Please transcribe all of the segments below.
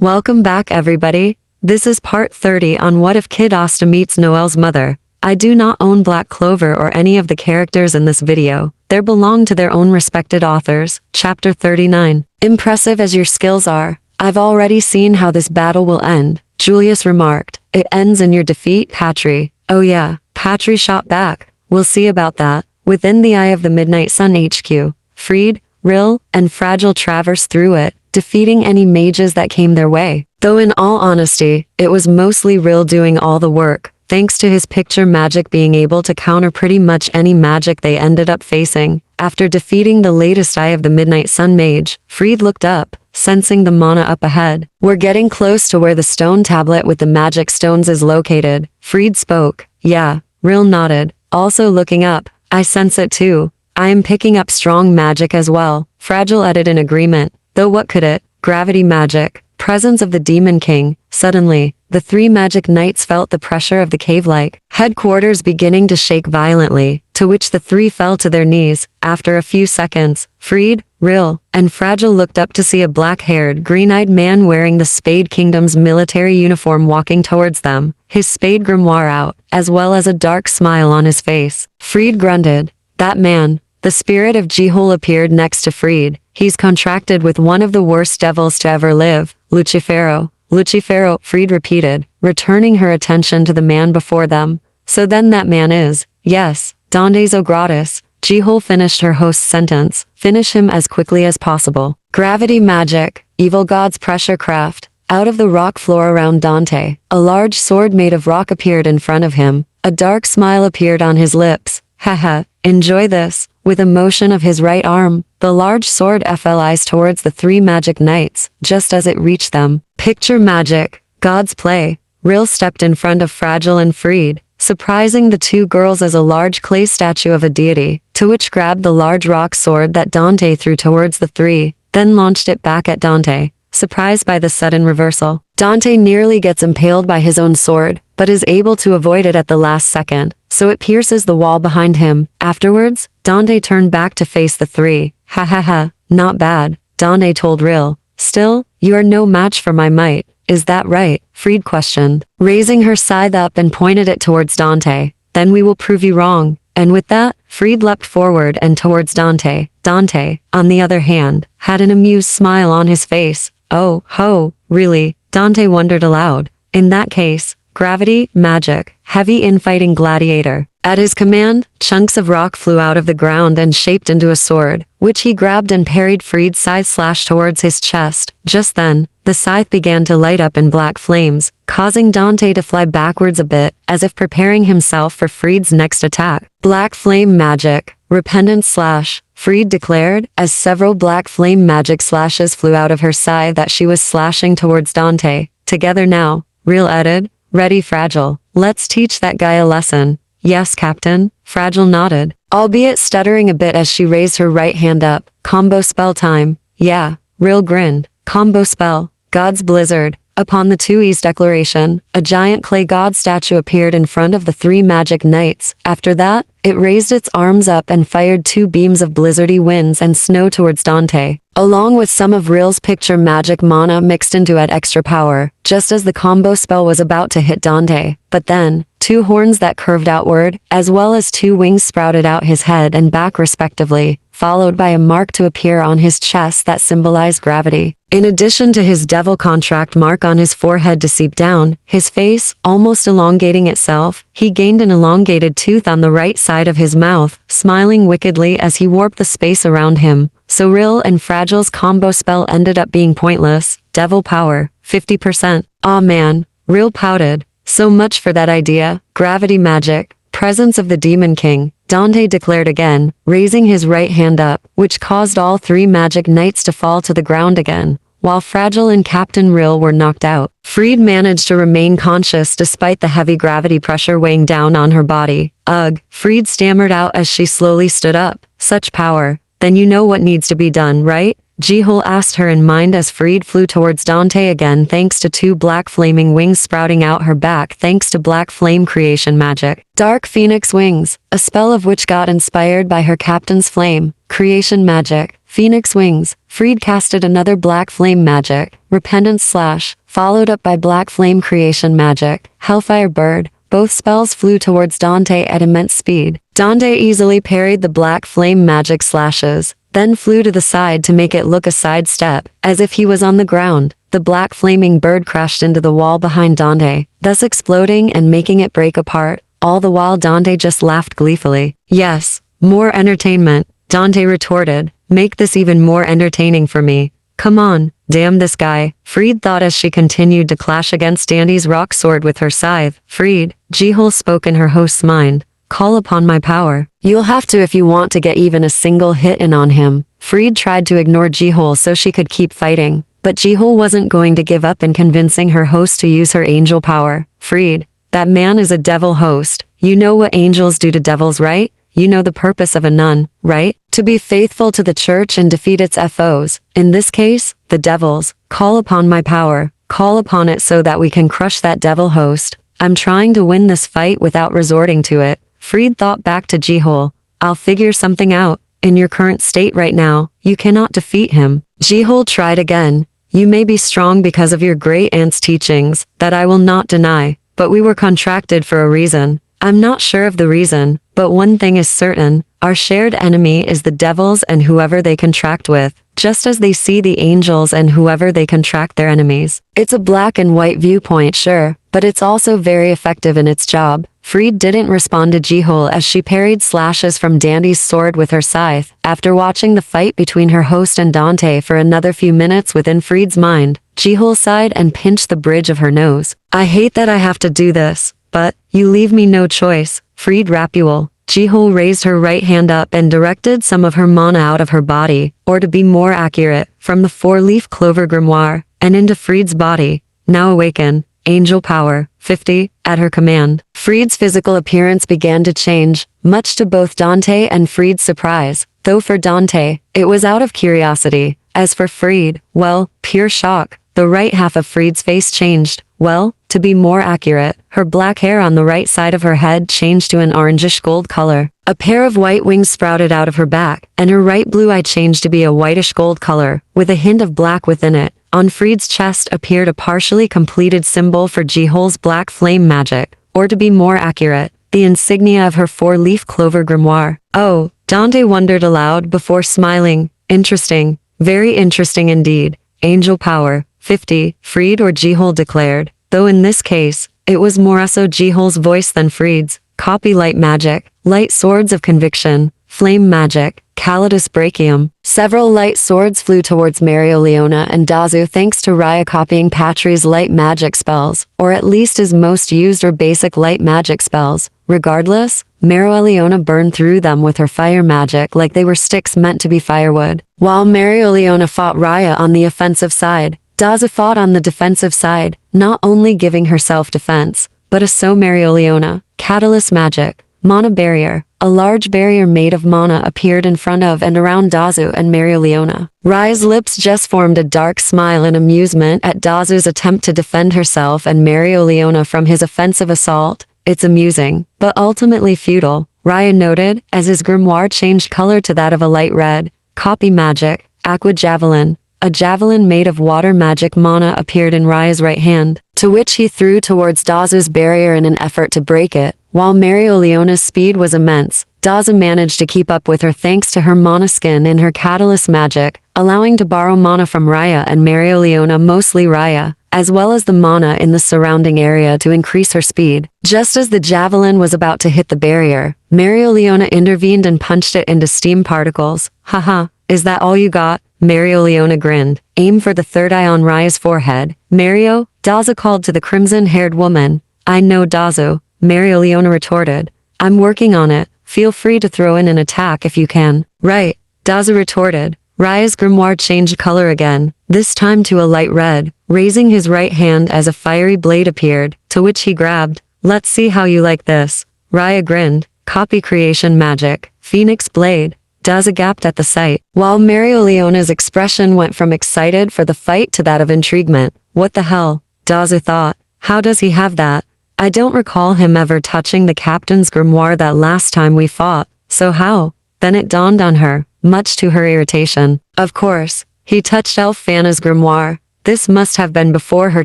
Welcome back everybody. This is part 30 on What If Kid Asta Meets Noelle's Mother. I do not own Black Clover or any of the characters in this video. They belong to their own respected authors. Chapter 39. Impressive as your skills are, I've already seen how this battle will end, Julius remarked. It ends in your defeat, Patry. Oh yeah, Patry shot back. We'll see about that. Within the eye of the Midnight Sun HQ, Fried, Rill, and Fragile traversed through it, defeating any mages that came their way. Though in all honesty, it was mostly Rill doing all the work, thanks to his picture magic being able to counter pretty much any magic they ended up facing. After defeating the latest Eye of the Midnight Sun mage, Fried looked up, sensing the mana up ahead. We're getting close to where the stone tablet with the magic stones is located, Fried spoke. Yeah, Rill nodded, also looking up. I sense it too. I am picking up strong magic as well, Fragile added in agreement. Though what could it? Gravity magic. Presence of the Demon King. Suddenly, the three magic knights felt the pressure of the cave-like headquarters beginning to shake violently, to which the three fell to their knees. After a few seconds, Fried, Rill, and Fragile looked up to see a black-haired, green-eyed man wearing the Spade Kingdom's military uniform walking towards them, his spade grimoire out, as well as a dark smile on his face. Fried grunted. That man. The spirit of Jihul appeared next to Fried. He's contracted with one of the worst devils to ever live, Lucifero. Lucifero, Fried repeated, returning her attention to the man before them. So then that man is, yes, Dantes Ogratis. Jihul finished her host's sentence. Finish him as quickly as possible. Gravity magic, evil god's pressure craft. Out of the rock floor around Dante, a large sword made of rock appeared in front of him. A dark smile appeared on his lips. Haha, enjoy this. With a motion of his right arm, the large sword flies towards the three magic knights, just as it reached them. Picture magic, God's play. Rill stepped in front of Fragile and Fried, surprising the two girls as a large clay statue of a deity, to which grabbed the large rock sword that Dante threw towards the three, then launched it back at Dante. Surprised by the sudden reversal, Dante nearly gets impaled by his own sword, but is able to avoid it at the last second, so it pierces the wall behind him. Afterwards, Dante turned back to face the three. Ha ha ha, not bad, Dante told Rill. Still, you are no match for my might, is that right? Fried questioned, raising her scythe up and pointed it towards Dante. Then we will prove you wrong. And with that, Fried leapt forward and towards Dante. Dante, on the other hand, had an amused smile on his face. Oh, ho, really? Dante wondered aloud. In that case, gravity, magic, heavy infighting gladiator. At his command, chunks of rock flew out of the ground and shaped into a sword, which he grabbed and parried. Fried's scythe slashed towards his chest. Just then, the scythe began to light up in black flames, causing Dante to fly backwards a bit, as if preparing himself for Fried's next attack. Black flame magic. Repentant slash, Fried declared, as several black flame magic slashes flew out of her scythe that she was slashing towards Dante. Together now, Rill added. Ready, Fragile. Let's teach that guy a lesson. Yes, Captain. Fragile nodded, albeit stuttering a bit as she raised her right hand up. Combo spell time. Yeah, Rill grinned. Combo spell. God's Blizzard. Upon the two-e's declaration, a giant clay god statue appeared in front of the three magic knights. After that, it raised its arms up and fired two beams of blizzardy winds and snow towards Dante, along with some of Rill's picture magic mana mixed into it extra power, just as the combo spell was about to hit Dante. But then, two horns that curved outward, as well as two wings sprouted out his head and back respectively, followed by a mark to appear on his chest that symbolized gravity. In addition to his devil contract mark on his forehead to seep down, his face, almost elongating itself, he gained an elongated tooth on the right side of his mouth, smiling wickedly as he warped the space around him. So Rill and Fragile's combo spell ended up being pointless. Devil power, 50%. Aw man, Rill pouted. So much for that idea. Gravity magic. Presence of the Demon King, Dante declared again, raising his right hand up, which caused all three magic knights to fall to the ground again. While Fragile and Captain Rill were knocked out, Fried managed to remain conscious despite the heavy gravity pressure weighing down on her body. Ugh, Fried stammered out as she slowly stood up. Such power. Then you know what needs to be done, right? Jihul asked her in mind as Fried flew towards Dante again thanks to two black flaming wings sprouting out her back thanks to black flame creation magic. Dark Phoenix Wings, a spell of which got inspired by her captain's flame. Creation magic. Phoenix wings. Fried casted another black flame magic, repentance slash, followed up by black flame creation magic, hellfire bird. Both spells flew towards Dante at immense speed. Dante easily parried the black flame magic slashes, then flew to the side to make it look a sidestep, as if he was on the ground. The black flaming bird crashed into the wall behind Dante, thus exploding and making it break apart. All the while Dante just laughed gleefully. Yes, more entertainment, Dante retorted. Make this even more entertaining for me. Come on, damn this guy, Fried thought as she continued to clash against Dandy's rock sword with her scythe. Fried, Jihul spoke in her host's mind. Call upon my power. You'll have to if you want to get even a single hit in on him. Fried tried to ignore Jihul so she could keep fighting, but Jihul wasn't going to give up in convincing her host to use her angel power. Fried, that man is a devil host. You know what angels do to devils, right? You know the purpose of a nun, right? To be faithful to the church and defeat its foes. In this case, the devils. Call upon my power. Call upon it so that we can crush that devil host. I'm trying to win this fight without resorting to it. Fried thought back to Jihul. I'll figure something out. In your current state right now, you cannot defeat him. Jihul tried again. You may be strong because of your great aunt's teachings, that I will not deny, but we were contracted for a reason. I'm not sure of the reason, but one thing is certain. Our shared enemy is the devils and whoever they contract with, just as they see the angels and whoever they contract their enemies. It's a black and white viewpoint, sure, but it's also very effective in its job. Fried didn't respond to Jihul as she parried slashes from Dandy's sword with her scythe. After watching the fight between her host and Dante for another few minutes within Fried's mind, Jihul sighed and pinched the bridge of her nose. I hate that I have to do this, but you leave me no choice. Fried Rapule. Jihul raised her right hand up and directed some of her mana out of her body, or to be more accurate, from the four-leaf clover grimoire, and into Fried's body. Now awaken. Angel power, 50, at her command. Fried's physical appearance began to change, much to both Dante and Fried's surprise, though for Dante, it was out of curiosity. As for Fried, well, pure shock. The right half of Fried's face changed. Well, to be more accurate, her black hair on the right side of her head changed to an orangish gold color. A pair of white wings sprouted out of her back, and her right blue eye changed to be a whitish gold color, with a hint of black within it. On Fried's chest appeared a partially completed symbol for Jihul's black flame magic, or to be more accurate, the insignia of her four-leaf clover grimoire. Oh, Dante wondered aloud before smiling. Interesting, very interesting indeed. Angel power, 50, Fried or Jihul declared, though in this case, it was more so Jihul's voice than Fried's. Copy light magic, light swords of conviction, flame magic, Calidus Brachium. Several light swords flew towards Marioliona and Dazu thanks to Raya copying Patri's light magic spells, or at least his most used or basic light magic spells. Regardless, Marioliona burned through them with her fire magic like they were sticks meant to be firewood. While Marioliona fought Raya on the offensive side, Dazu fought on the defensive side, not only giving herself defense, but so Marioliona. Catalyst magic, mana barrier. A large barrier made of mana appeared in front of and around Dazu and Marioliona. Raya's lips just formed a dark smile in amusement at Dazu's attempt to defend herself and Marioliona from his offensive assault. It's amusing, but ultimately futile, Raya noted, as his grimoire changed color to that of a light red. Copy magic, aqua javelin. A javelin made of water magic mana appeared in Raya's right hand, to which he threw towards Dazu's barrier in an effort to break it. While Marioliona's speed was immense, Dazu managed to keep up with her thanks to her mana skin and her catalyst magic, allowing to borrow mana from Raya and Marioliona, mostly Raya, as well as the mana in the surrounding area to increase her speed. Just as the javelin was about to hit the barrier, Marioliona intervened and punched it into steam particles. Haha, is that all you got? Marioliona grinned. Aim for the third eye on Raya's forehead. Mario, Dazu called to the crimson-haired woman. I know, Dazu, Marioliona retorted. I'm working on it. Feel free to throw in an attack if you can. Right, Dazu retorted. Raya's grimoire changed color again, this time to a light red, raising his right hand as a fiery blade appeared, to which he grabbed. Let's see how you like this. Raya grinned. Copy creation magic, Phoenix blade. Dazu gaped at the sight, while Marioliona's expression went from excited for the fight to that of intriguement. What the hell? Dazu thought. How does he have that? I don't recall him ever touching the captain's grimoire that last time we fought, so how? Then it dawned on her. much to her irritation. Of course, he touched Elf Fana's grimoire. This must have been before her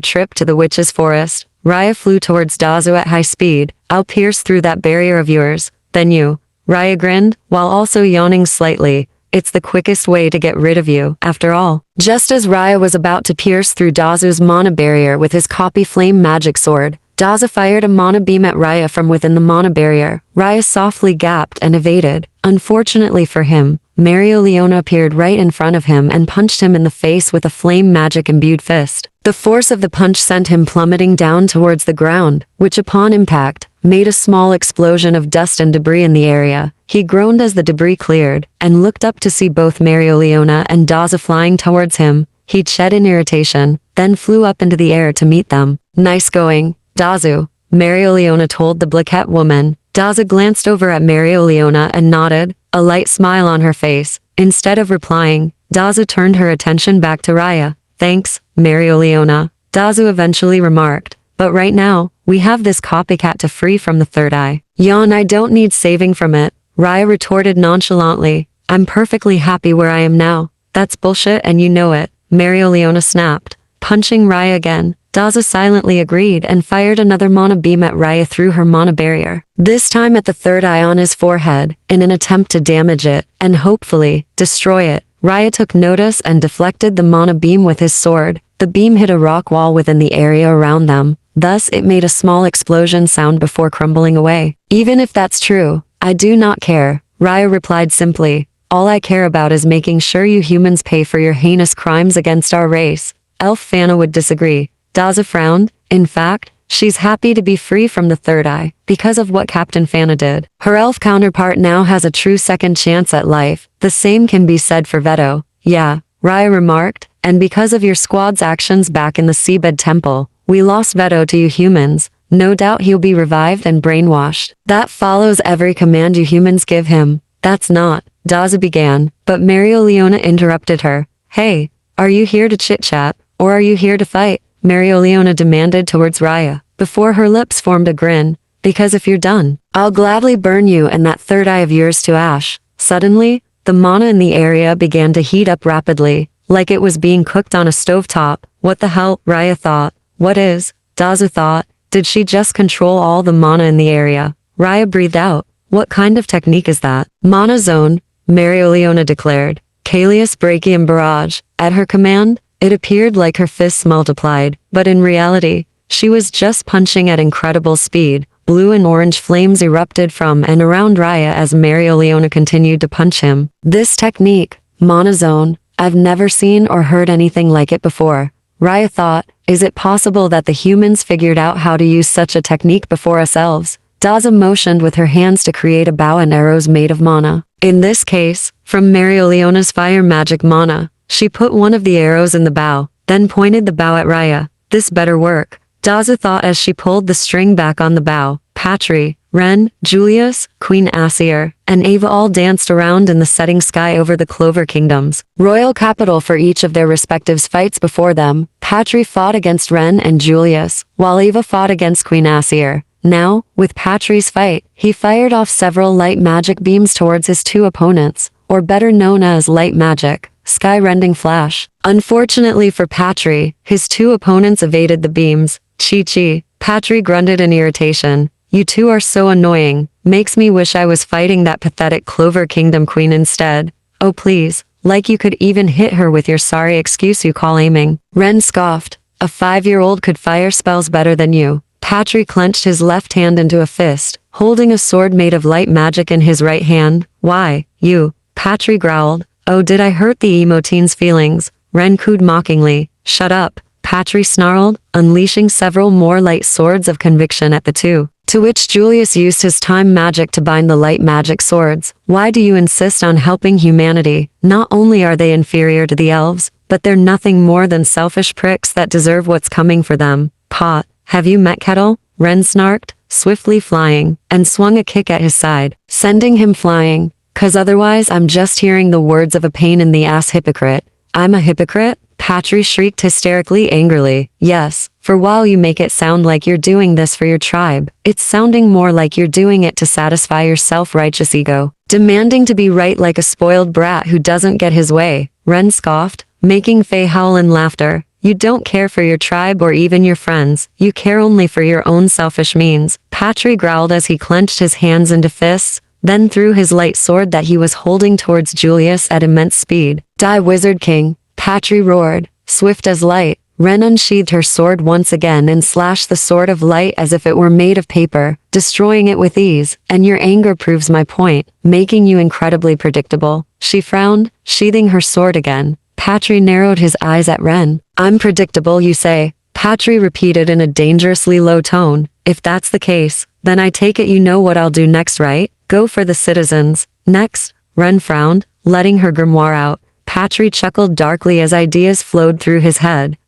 trip to the witch's forest. Raya flew towards Dazu at high speed. I'll pierce through that barrier of yours, then you. Raya grinned, while also yawning slightly. It's the quickest way to get rid of you, after all. Just as Raya was about to pierce through Dazu's mana barrier with his copy flame magic sword, Dazu fired a mana beam at Raya from within the mana barrier. Raya softly gasped and evaded. Unfortunately for him, Mereoleona appeared right in front of him and punched him in the face with a flame magic-imbued fist. The force of the punch sent him plummeting down towards the ground, which upon impact, made a small explosion of dust and debris in the area. He groaned as the debris cleared, and looked up to see both Mereoleona and Dazu flying towards him. He shed in irritation, then flew up into the air to meet them. Nice going, Dazu, Mereoleona told the Blackette woman. Dazu glanced over at Mereoleona and nodded, a light smile on her face. Instead of replying, Dazu turned her attention back to Raya. Thanks, Mereoleona, Dazu eventually remarked. But right now, we have this copycat to free from the third eye. Yawn, I don't need saving from it, Raya retorted nonchalantly. I'm perfectly happy where I am now. That's bullshit and you know it, Mereoleona snapped. Punching Raya again, Dazu silently agreed and fired another mana beam at Raya through her mana barrier. This time at the third eye on his forehead, in an attempt to damage it, and hopefully, destroy it. Raya took notice and deflected the mana beam with his sword. The beam hit a rock wall within the area around them. Thus, it made a small explosion sound before crumbling away. Even if that's true, I do not care, Raya replied simply. All I care about is making sure you humans pay for your heinous crimes against our race. Elf Fana would disagree. Dazu frowned. In fact, she's happy to be free from the third eye, because of what Captain Fana did. Her elf counterpart now has a true second chance at life. The same can be said for Veto. Yeah, Raya remarked, and because of your squad's actions back in the Seabed Temple, we lost Veto to you humans. No doubt he'll be revived and brainwashed. That follows every command you humans give him. That's not, Dazu began, but Mereoleona interrupted her. Hey, are you here to chit-chat, or are you here to fight? Mereoleona demanded towards Raya, before her lips formed a grin. Because if you're done, I'll gladly burn you and that third eye of yours to ash. Suddenly, the mana in the area began to heat up rapidly, like it was being cooked on a stovetop. What the hell, Raya thought. What is? Dazu thought. Did she just control all the mana in the area? Raya breathed out. What kind of technique is that? Mana zone, Mereoleona declared. Kalius Brachium Barrage. At her command, it appeared like her fists multiplied, but in reality, she was just punching at incredible speed. Blue and orange flames erupted from and around Raya as Mereoleona continued to punch him. This technique, Mana Zone, I've never seen or heard anything like it before. Raya thought, is it possible that the humans figured out how to use such a technique before us elves? Dazu motioned with her hands to create a bow and arrows made of mana. In this case, from Mereoleona's fire magic mana, she put one of the arrows in the bow, then pointed the bow at Raya. This better work, Dazu thought as she pulled the string back on the bow. Patry, Ren, Julius, Queen Asir, and Ava all danced around in the setting sky over the Clover Kingdoms. Royal capital for each of their respective fights before them. Patry fought against Ren and Julius, while Ava fought against Queen Asir. Now, with Patry's fight, he fired off several light magic beams towards his two opponents, or better known as light magic. Sky-rending flash. Unfortunately for Patry, his two opponents evaded the beams. Chi-chi, Patry grunted in irritation. You two are so annoying. Makes me wish I was fighting that pathetic Clover Kingdom queen instead. Oh please, like you could even hit her with your sorry excuse you call aiming. Ren scoffed. A 5-year-old could fire spells better than you. Patry clenched his left hand into a fist, holding a sword made of light magic in his right hand. Why, you, Patry growled. Oh, did I hurt the emo teen's feelings? Ren cooed mockingly. Shut up, Patry snarled, unleashing several more light swords of conviction at the two. To which Julius used his time magic to bind the light magic swords. Why do you insist on helping humanity? Not only are they inferior to the elves, but they're nothing more than selfish pricks that deserve what's coming for them. Pot, have you met Kettle? Ren snarked, swiftly flying, and swung a kick at his side, sending him flying. 'Cause otherwise I'm just hearing the words of a pain in the ass hypocrite. I'm a hypocrite? Patry shrieked hysterically angrily. Yes, for while you make it sound like you're doing this for your tribe, it's sounding more like you're doing it to satisfy your self-righteous ego. Demanding to be right like a spoiled brat who doesn't get his way, Ren scoffed, making Faye howl in laughter. You don't care for your tribe or even your friends, you care only for your own selfish means. Patry growled as he clenched his hands into fists, then threw his light sword that he was holding towards Julius at immense speed. Die, Wizard King! Patry roared. Swift as light, Ren unsheathed her sword once again and slashed the sword of light as if it were made of paper, destroying it with ease. And your anger proves my point, making you incredibly predictable. She frowned, sheathing her sword again. Patry narrowed his eyes at Ren. I'm predictable, you say? Patry repeated in a dangerously low tone. If that's the case, then I take it you know what I'll do next, right? Go for the citizens. Next, Ren frowned, letting her grimoire out. Patry chuckled darkly as ideas flowed through his head.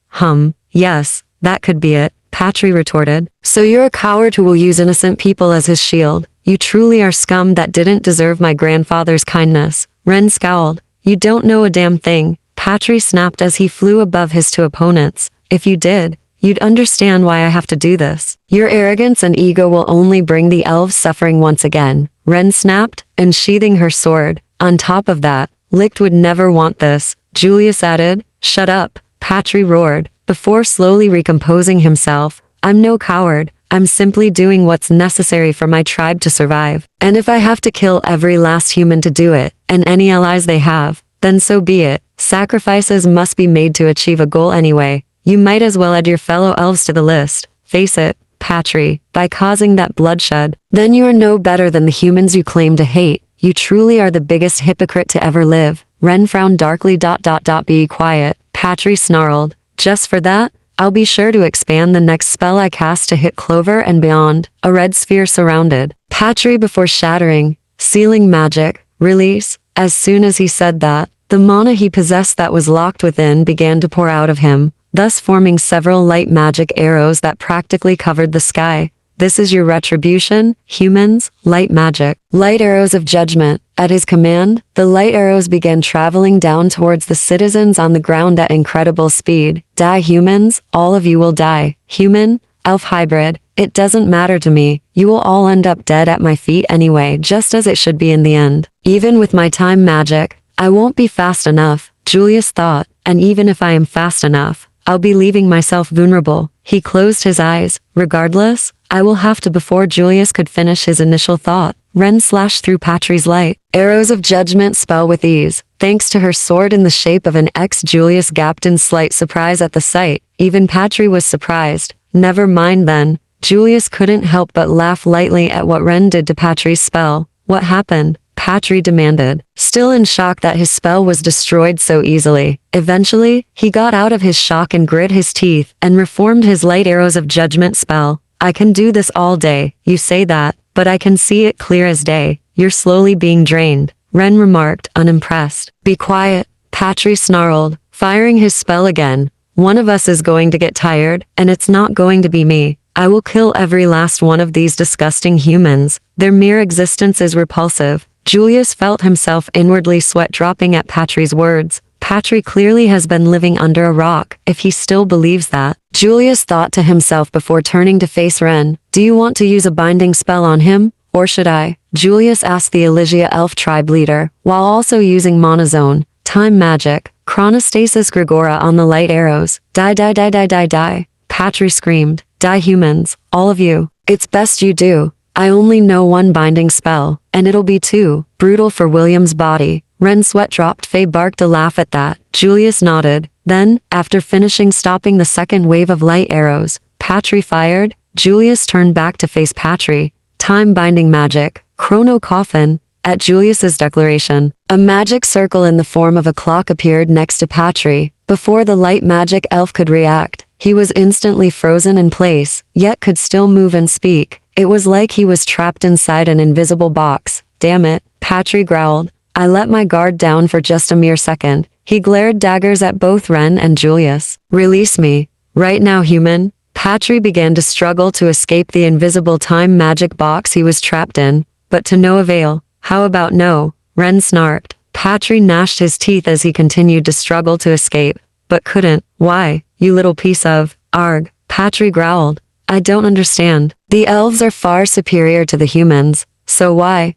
Yes, that could be it, Patry retorted. So you're a coward who will use innocent people as his shield. You truly are scum that didn't deserve my grandfather's kindness. Ren scowled. You don't know a damn thing, Patry snapped as he flew above his two opponents. If you did, you'd understand why I have to do this. Your arrogance and ego will only bring the elves suffering once again, Ren snapped, unsheathing her sword. On top of that, Licht would never want this, Julius added. Shut up, Patry roared, before slowly recomposing himself. I'm no coward, I'm simply doing what's necessary for my tribe to survive. And if I have to kill every last human to do it, and any allies they have, then so be it. Sacrifices must be made to achieve a goal anyway. You might as well add your fellow elves to the list. Face it, Patry, by causing that bloodshed, then you are no better than the humans you claim to hate. You truly are the biggest hypocrite to ever live. Ren frowned darkly. Be quiet, Patry snarled. Just for that, I'll be sure to expand the next spell I cast to hit Clover and beyond. A red sphere surrounded Patry before shattering, sealing magic. Release. As soon as he said that, the mana he possessed that was locked within began to pour out of him, thus forming several light magic arrows that practically covered the sky. This is your retribution, humans, light magic. Light arrows of judgment. At his command, the light arrows began traveling down towards the citizens on the ground at incredible speed. Die, humans, all of you will die. Human, elf hybrid, it doesn't matter to me. You will all end up dead at my feet anyway, just as it should be in the end. Even with my time magic, I won't be fast enough, Julius thought, and even if I am fast enough, I'll be leaving myself vulnerable. He closed his eyes. Regardless, I will have to. Before Julius could finish his initial thought, Ren slashed through Patry's light. Arrows of judgment spell with ease. Thanks to her sword in the shape of an X, Julius gaped in slight surprise at the sight. Even Patry was surprised. Never mind then. Julius couldn't help but laugh lightly at what Ren did to Patry's spell. What happened? Patry demanded, still in shock that his spell was destroyed so easily. Eventually, he got out of his shock and grit his teeth and reformed his light arrows of judgment spell. I can do this all day, you say that, but I can see it clear as day. You're slowly being drained, Ren remarked, unimpressed. Be quiet, Patry snarled, firing his spell again. One of us is going to get tired, and it's not going to be me. I will kill every last one of these disgusting humans. Their mere existence is repulsive. Julius felt himself inwardly sweat dropping at Patry's words. Patry clearly has been living under a rock, if he still believes that. Julius thought to himself before turning to face Ren. Do you want to use a binding spell on him, or should I? Julius asked the Elysia elf tribe leader, while also using Monozone, time magic, chronostasis Gregora on the light arrows. Die. Patry screamed. Die, humans, all of you. It's best you do. I only know one binding spell, and it'll be too brutal for William's body. Ren's sweat dropped. Faye barked a laugh at that. Julius nodded. Then, after finishing stopping the second wave of light arrows, Patry fired. Julius turned back to face Patry. Time binding magic, chrono coffin. At Julius's declaration, a magic circle in the form of a clock appeared next to Patry. Before the light magic elf could react, he was instantly frozen in place, yet could still move and speak. It was like he was trapped inside an invisible box. Damn it, Patry growled. I let my guard down for just a mere second. He glared daggers at both Ren and Julius. Release me. Right now, human. Patry began to struggle to escape the invisible time magic box he was trapped in, but to no avail. How about no? Ren snarked. Patry gnashed his teeth as he continued to struggle to escape. but couldn't. Why, you little piece of, arg, Patry growled. I don't understand. The elves are far superior to the humans, so why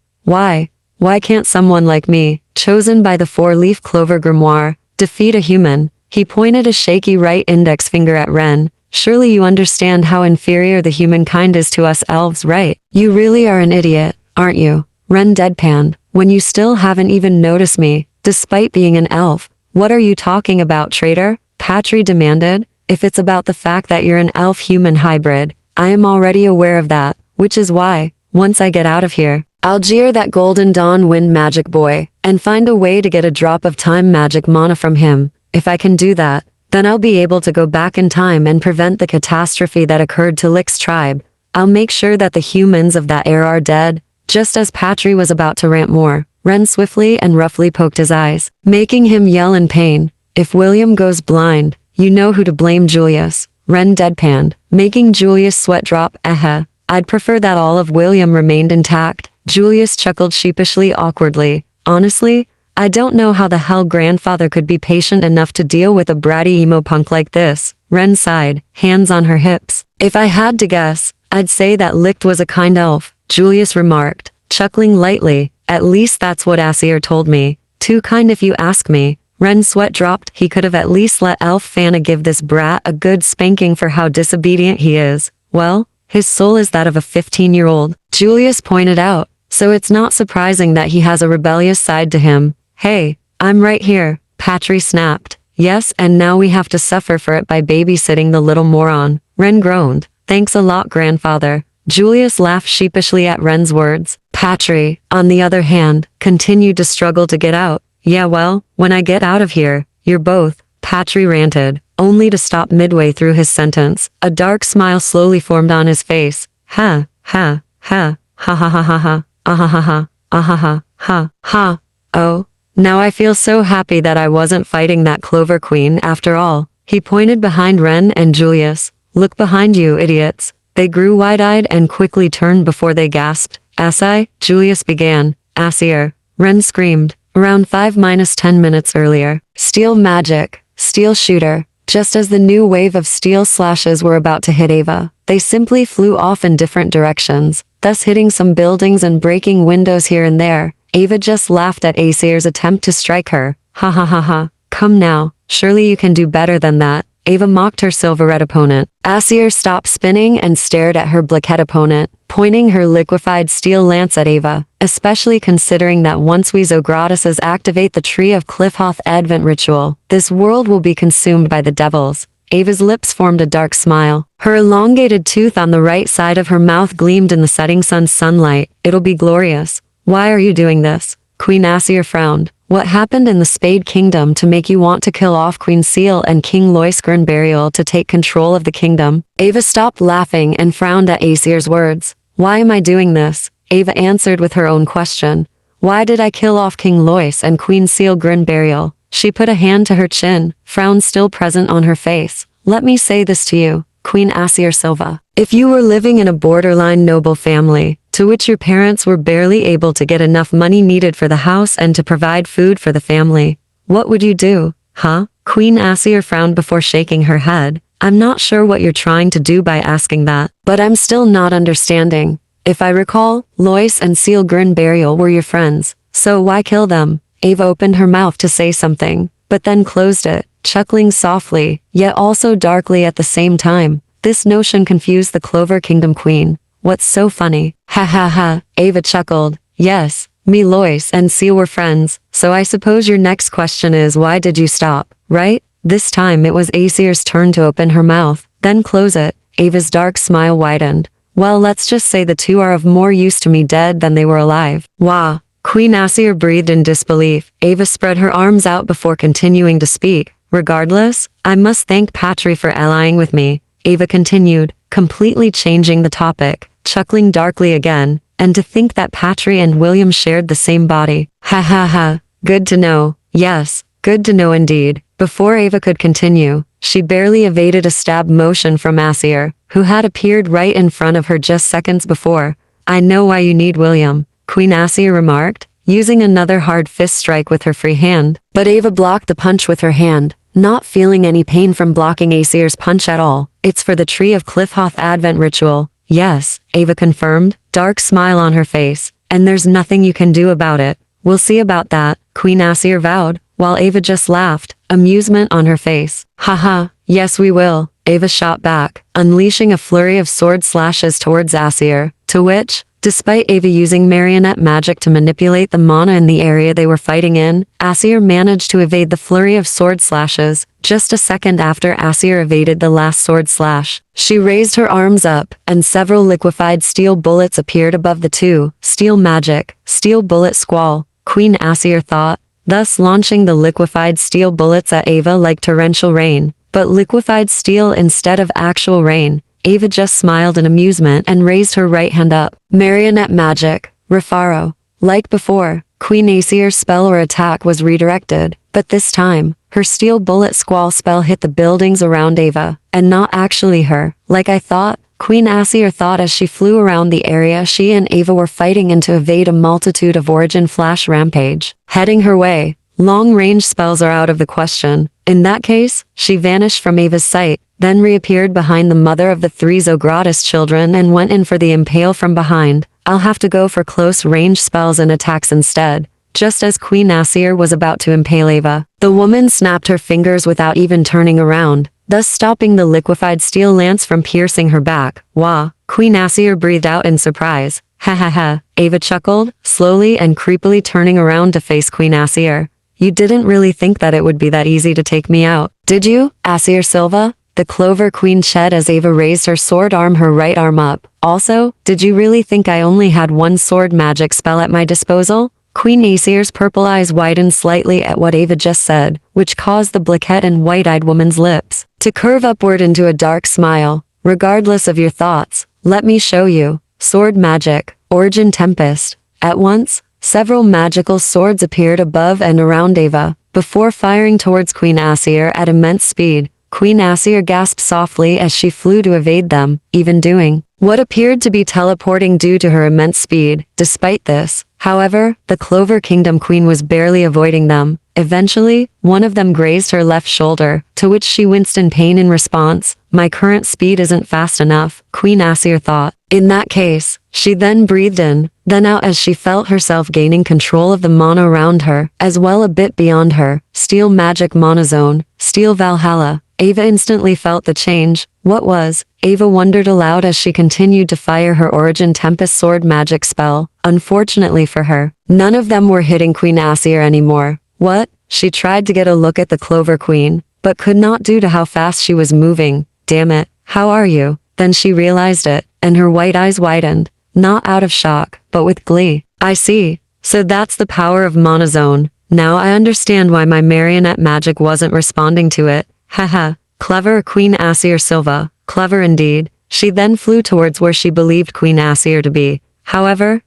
can't someone like me, chosen by the four-leaf clover grimoire, defeat a human? He pointed a shaky right index finger at Ren. Surely you understand how inferior the humankind is to us elves, right? You really are an idiot, aren't you? Ren deadpanned. When you still haven't even noticed me, despite being an elf. What are you talking about, traitor? Patry demanded. If it's about the fact that you're an elf-human hybrid, I am already aware of that, which is why, once I get out of here, I'll jeer that Golden Dawn Wind Magic Boy, and find a way to get a drop of time magic mana from him. If I can do that, then I'll be able to go back in time and prevent the catastrophe that occurred to Lick's tribe. I'll make sure that the humans of that era are dead. Just as Patry was about to rant more, Ren swiftly and roughly poked his eyes, making him yell in pain. If William goes blind, you know who to blame, Julius. Ren deadpanned, making Julius' sweat drop. I'd prefer that all of William remained intact. Julius chuckled sheepishly, awkwardly. Honestly, I don't know how the hell grandfather could be patient enough to deal with a bratty emo punk like this. Ren sighed, hands on her hips. If I had to guess, I'd say that Licht was a kind elf, Julius remarked, chuckling lightly. At least that's what Aesir told me. Too kind if you ask me. Ren's sweat dropped. He could have at least let Elf Fana give this brat a good spanking for how disobedient he is. Well, his soul is that of a 15-year-old, Julius pointed out, so it's not surprising that he has a rebellious side to him. Hey, I'm right here, Patry snapped. Yes, and now we have to suffer for it by babysitting the little moron. Ren groaned. Thanks a lot, grandfather. Julius laughed sheepishly at Ren's words. Patry, on the other hand, continued to struggle to get out. Yeah, well, when I get out of here, you're both, Patry ranted, only to stop midway through his sentence. A dark smile slowly formed on his face. Ha, ha, ha, ha ha ha ha ha, ah ha ha ha, ah ha ha, ha, ha. Oh, now I feel so happy that I wasn't fighting that Clover Queen after all. He pointed behind Ren and Julius. Look behind you, idiots. They grew wide-eyed and quickly turned before they gasped. Asai, Julius began. Aesir. Ren screamed. Around 5-10 minutes earlier. Steel magic. Steel shooter. Just as the new wave of steel slashes were about to hit Ava, they simply flew off in different directions, thus hitting some buildings and breaking windows here and there. Ava just laughed at Aesir's attempt to strike her. Ha ha ha ha. Come now, surely you can do better than that. Ava mocked her silver-red opponent. Aesir stopped spinning and stared at her black-head opponent, pointing her liquefied steel lance at Ava, especially considering that once we Zograduses activate the Tree of Cliffhoth Advent ritual, this world will be consumed by the devils. Ava's lips formed a dark smile. Her elongated tooth on the right side of her mouth gleamed in the setting sun's sunlight. It'll be glorious. Why are you doing this? Queen Aesir frowned. What happened in the Spade Kingdom to make you want to kill off Queen Seal and King Loiskern Burial to take control of the kingdom? Ava stopped laughing and frowned at Aesir's words. Why am I doing this? Ava answered with her own question. Why did I kill off King Lois and Queen Seal Grin Burial? She put a hand to her chin, frown still present on her face. Let me say this to you, Queen Aesir Silva. If you were living in a borderline noble family, to which your parents were barely able to get enough money needed for the house and to provide food for the family, what would you do? Huh? Queen Aesir frowned before shaking her head. I'm not sure what you're trying to do by asking that, but I'm still not understanding. If I recall, Lois and Seal Grin Burial were your friends, so why kill them? Ava opened her mouth to say something, but then closed it, chuckling softly, yet also darkly at the same time. This notion confused the Clover Kingdom Queen. What's so funny? Ha ha ha, Ava chuckled. Yes, me Lois and Seal were friends, so I suppose your next question is why did you stop, right? This time it was Aesir's turn to open her mouth, then close it. Ava's dark smile widened. Well, let's just say the two are of more use to me dead than they were alive. Wah. Queen Aesir breathed in disbelief. Ava spread her arms out before continuing to speak. Regardless, I must thank Patry for allying with me, Ava continued, completely changing the topic, chuckling darkly again, and to think that Patry and William shared the same body. Ha ha ha, good to know. Yes, good to know indeed. Before Ava could continue, she barely evaded a stab motion from Aesir, who had appeared right in front of her just seconds before. I know why you need William, Queen Aesir remarked, using another hard fist strike with her free hand. But Ava blocked the punch with her hand. not feeling any pain from blocking Aesir's punch at all. It's for the Tree of Cliffhoth Advent ritual. Yes, Ava confirmed, dark smile on her face. And there's nothing you can do about it. We'll see about that, Queen Aesir vowed, while Ava just laughed, amusement on her face. Haha, yes we will, Ava shot back, unleashing a flurry of sword slashes towards Aesir, to which, despite Ava using marionette magic to manipulate the mana in the area they were fighting in, Aesir managed to evade the flurry of sword slashes. Just a second after Aesir evaded the last sword slash, she raised her arms up, and several liquefied steel bullets appeared above the two. Steel magic, steel bullet squall, Queen Aesir thought, thus launching the liquefied steel bullets at Ava like torrential rain, but liquefied steel instead of actual rain. Ava just smiled in amusement and raised her right hand up. Marionette magic, Refaro. Like before, Queen Aesir's spell or attack was redirected, but this time, her steel bullet squall spell hit the buildings around Ava, and not actually her. Like I thought, Queen Aesir thought as she flew around the area she and Ava were fighting in to evade a multitude of origin flash rampage. Heading her way, long-range spells are out of the question. In that case, she vanished from Ava's sight, then reappeared behind the mother of the three Zogratis children and went in for the impale from behind. I'll have to go for close-range spells and attacks instead. Just as Queen Aesir was about to impale Ava, the woman snapped her fingers without even turning around, thus stopping the liquefied steel lance from piercing her back. Wah! Queen Aesir breathed out in surprise. Ha ha ha, Ava chuckled, slowly and creepily turning around to face Queen Aesir. You didn't really think that it would be that easy to take me out, did you, Aesir Silva? The Clover Queen said as Ava raised her sword arm, her right arm up. Also, did you really think I only had one sword magic spell at my disposal? Queen Aesir's purple eyes widened slightly at what Ava just said, which caused the black-haired and white-eyed woman's lips to curve upward into a dark smile. Regardless of your thoughts, let me show you. Sword magic, Origin Tempest. At once, several magical swords appeared above and around Ava, before firing towards Queen Aesir at immense speed. Queen Aesir gasped softly as she flew to evade them, even doing what appeared to be teleporting due to her immense speed. Despite this, however, the Clover Kingdom Queen was barely avoiding them. Eventually, one of them grazed her left shoulder, to which she winced in pain in response. My current speed isn't fast enough, Queen Aesir thought. In that case, she then breathed in, then out as she felt herself gaining control of the mana around her, as well a bit beyond her. Steel Magic Mana Zone, Steel Valhalla. Ava instantly felt the change. What was? Ava wondered aloud as she continued to fire her Origin Tempest sword magic spell. Unfortunately for her, none of them were hitting Queen Aesir anymore. What? She tried to get a look at the Clover Queen, but could not due to how fast she was moving. Damn it, how are you? Then she realized it, and her white eyes widened, not out of shock, but with glee. I see. So that's the power of Mana Zone. Now I understand why my marionette magic wasn't responding to it. Haha, clever Queen Aesir Silva, clever indeed. She then flew towards where she believed Queen Aesir to be. However,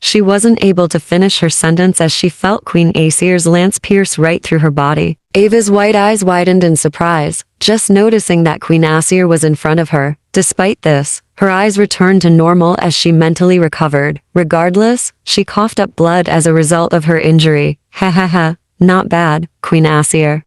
she wasn't able to finish her sentence as she felt Queen Aesir's lance pierce right through her body. Ava's white eyes widened in surprise, just noticing that Queen Aesir was in front of her. Despite this, her eyes returned to normal as she mentally recovered. Regardless, she coughed up blood as a result of her injury. Ha ha ha, not bad, Queen Aesir.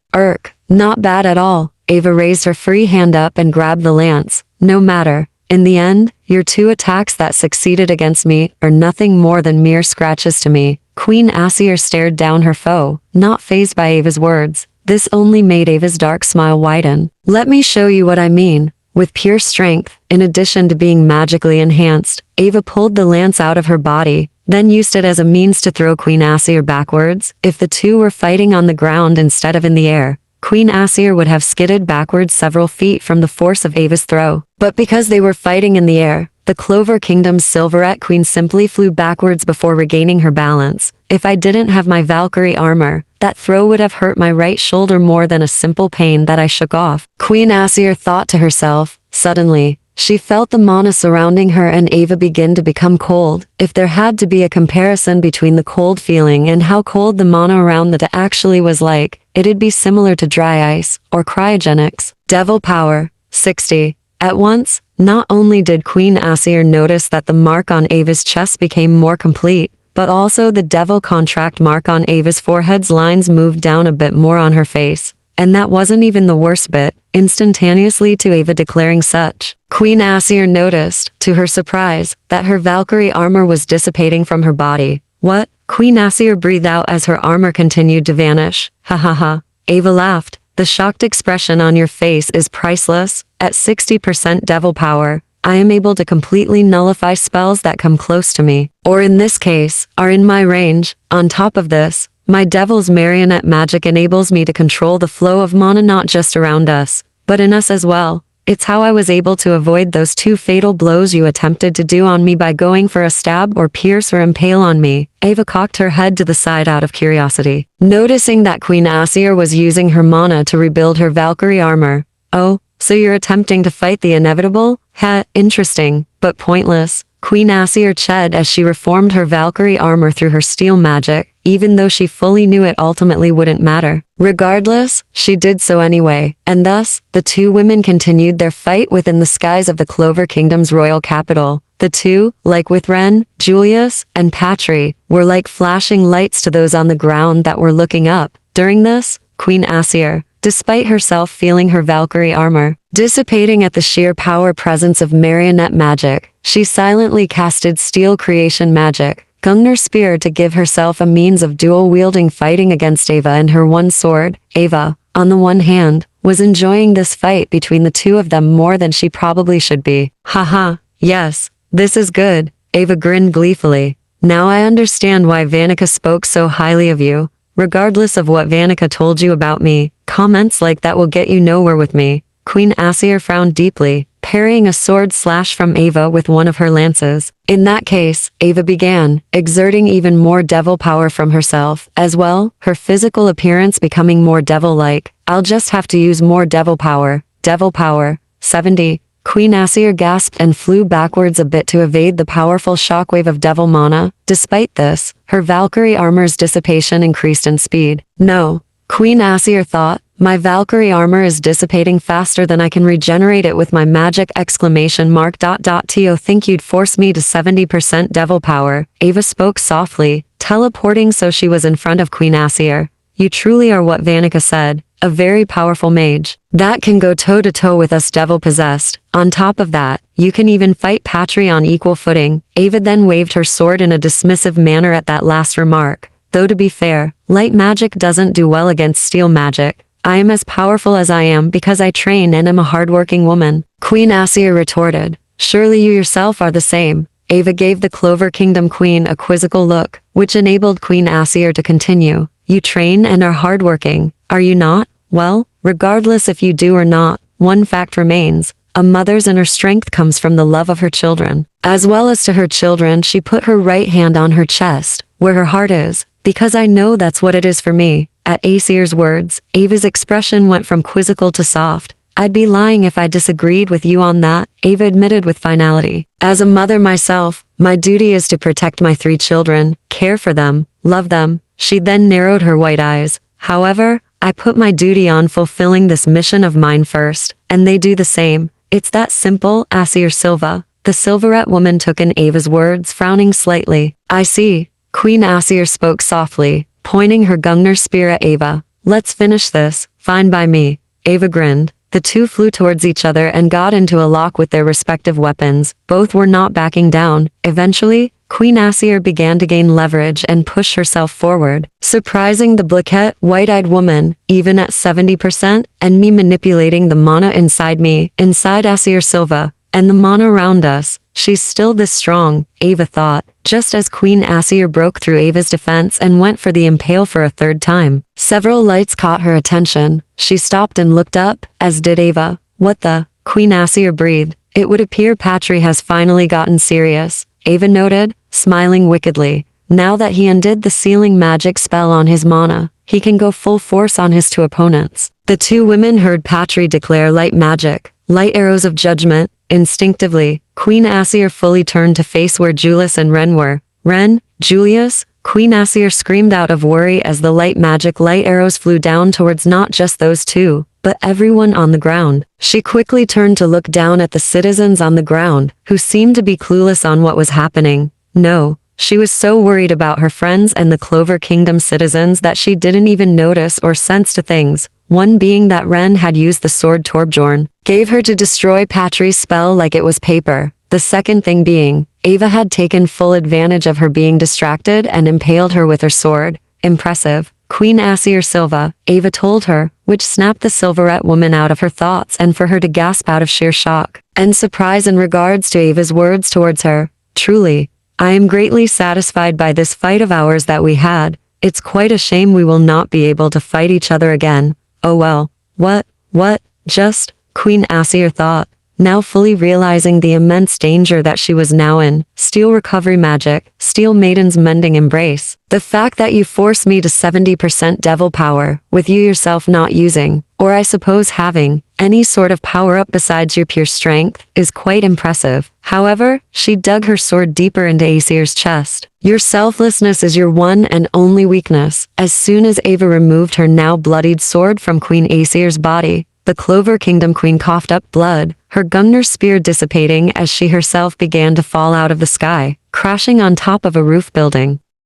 Not bad at all. Ava raised her free hand up and grabbed the lance. No matter. In the end, your two attacks that succeeded against me are nothing more than mere scratches to me. Queen Aesir stared down her foe, not fazed by Ava's words. This only made Ava's dark smile widen. Let me show you what I mean. With pure strength, in addition to being magically enhanced, Ava pulled the lance out of her body, then used it as a means to throw Queen Aesir backwards. If the two were fighting on the ground instead of in the air, Queen Aesir would have skidded backwards several feet from the force of Ava's throw. But because they were fighting in the air, the Clover Kingdom's Silverette Queen simply flew backwards before regaining her balance. If I didn't have my Valkyrie armor, that throw would have hurt my right shoulder more than a simple pain that I shook off. Queen Aesir thought to herself. Suddenly, she felt the mana surrounding her and Ava begin to become cold. If there had to be a comparison between the cold feeling and how cold the mana around that actually was like, it'd be similar to dry ice, or cryogenics. Devil Power, 60. At once, not only did Queen Aesir notice that the mark on Ava's chest became more complete, but also the devil contract mark on Ava's forehead's lines moved down a bit more on her face. And that wasn't even the worst bit, instantaneously to Ava declaring such. Queen Aesir noticed, to her surprise, that her Valkyrie armor was dissipating from her body. What? Queen Aesir breathed out as her armor continued to vanish. Ha ha ha. Ava laughed. The shocked expression on your face is priceless. At 60% devil power, I am able to completely nullify spells that come close to me, or in this case, are in my range. On top of this, my devil's marionette magic enables me to control the flow of mana not just around us, but in us as well. It's how I was able to avoid those 2 fatal blows you attempted to do on me by going for a stab or pierce or impale on me. Ava cocked her head to the side out of curiosity, noticing that Queen Aesir was using her mana to rebuild her Valkyrie armor. Oh, so you're attempting to fight the inevitable? Heh, interesting, but pointless. Queen Aesir chid as she reformed her Valkyrie armor through her steel magic, even though she fully knew it ultimately wouldn't matter. Regardless, she did so anyway, and thus, the 2 women continued their fight within the skies of the Clover Kingdom's royal capital. The 2, like with Ren, Julius, and Patry, were like flashing lights to those on the ground that were looking up. During this, Queen Aesir, despite herself feeling her Valkyrie armor dissipating at the sheer power presence of marionette magic, she silently casted steel creation magic, Gungnir Spear, to give herself a means of dual-wielding fighting against Ava and her one sword. Ava, on the one hand, was enjoying this fight between the 2 of them more than she probably should be. Haha, yes, this is good, Ava grinned gleefully. Now I understand why Vanica spoke so highly of you. Regardless of what Vanica told you about me, comments like that will get you nowhere with me. Queen Aesir frowned deeply, parrying a sword slash from Ava with one of her lances. In that case, Ava began, exerting even more devil power from herself, as well, her physical appearance becoming more devil-like. I'll just have to use more devil power. Devil power. 70. Queen Aesir gasped and flew backwards a bit to evade the powerful shockwave of devil mana. Despite this, her Valkyrie armor's dissipation increased in speed. No, Queen Aesir thought, my Valkyrie armor is dissipating faster than I can regenerate it with my magic! To think you'd force me to 70% devil power, Ava spoke softly, teleporting so she was in front of Queen Aesir. You truly are what Vanica said, a very powerful mage. That can go toe-to-toe with us devil-possessed. On top of that, you can even fight Patry on equal footing. Ava then waved her sword in a dismissive manner at that last remark. Though to be fair, light magic doesn't do well against steel magic. I am as powerful as I am because I train and am a hardworking woman. Queen Aesir retorted. Surely you yourself are the same. Ava gave the Clover Kingdom Queen a quizzical look, which enabled Queen Aesir to continue. You train and are hardworking, are you not? Well, regardless if you do or not, one fact remains. A mother's inner strength comes from the love of her children. As well as to her children, she put her right hand on her chest, where her heart is, because I know that's what it is for me. At Aesir's words, Ava's expression went from quizzical to soft. I'd be lying if I disagreed with you on that, Ava admitted with finality. As a mother myself, my duty is to protect my 3 children, care for them, love them. She then narrowed her white eyes. However, I put my duty on fulfilling this mission of mine first, and they do the same. It's that simple, Aesir Silva. The Silverette woman took in Ava's words, frowning slightly. I see. Queen Aesir spoke softly, pointing her Gungnir Spear at Ava. Let's finish this, fine by me. Ava grinned. The 2 flew towards each other and got into a lock with their respective weapons. Both were not backing down. Eventually, Queen Aesir began to gain leverage and push herself forward, surprising the Blackette, wide-eyed woman, even at 70%, and me manipulating the mana inside me, inside Aesir Silva, and the mana around us. She's still this strong, Ava thought, just as Queen Aesir broke through Ava's defense and went for the impale for a 3rd time. Several lights caught her attention. She stopped and looked up, as did Ava. What the? Queen Aesir breathed. It would appear Patry has finally gotten serious, Ava noted, smiling wickedly. Now that he undid the sealing magic spell on his mana, he can go full force on his 2 opponents. The 2 women heard Patry declare light magic, light arrows of judgment. Instinctively, Queen Aesir fully turned to face where Julius and Ren were. Ren, Julius, Queen Aesir screamed out of worry as the light magic light arrows flew down towards not just those 2, but everyone on the ground. She quickly turned to look down at the citizens on the ground, who seemed to be clueless on what was happening. No, she was so worried about her friends and the Clover Kingdom citizens that she didn't even notice or sense to things. one being that Ren had used the sword Torbjorn gave her to destroy Patri's spell like it was paper. The second thing being, Ava had taken full advantage of her being distracted and impaled her with her sword. Impressive. Queen Aesir Silva, Ava told her, which snapped the Silverette woman out of her thoughts and for her to gasp out of sheer shock and surprise in regards to Ava's words towards her. Truly, I am greatly satisfied by this fight of ours that we had. It's quite a shame we will not be able to fight each other again. Oh well. What? Just, Queen Aesir thought, now fully realizing the immense danger that she was now in. Steel recovery magic, Steel Maiden's mending embrace. The fact that you forced me to 70% devil power, with you yourself not using, or I suppose having, any sort of power-up besides your pure strength, is quite impressive. However, she dug her sword deeper into Aesir's chest. Your selflessness is your one and only weakness. As soon as Ava removed her now bloodied sword from Queen Aesir's body, the Clover Kingdom Queen coughed up blood, her Gungnir spear dissipating as she herself began to fall out of the sky, crashing on top of a roof building.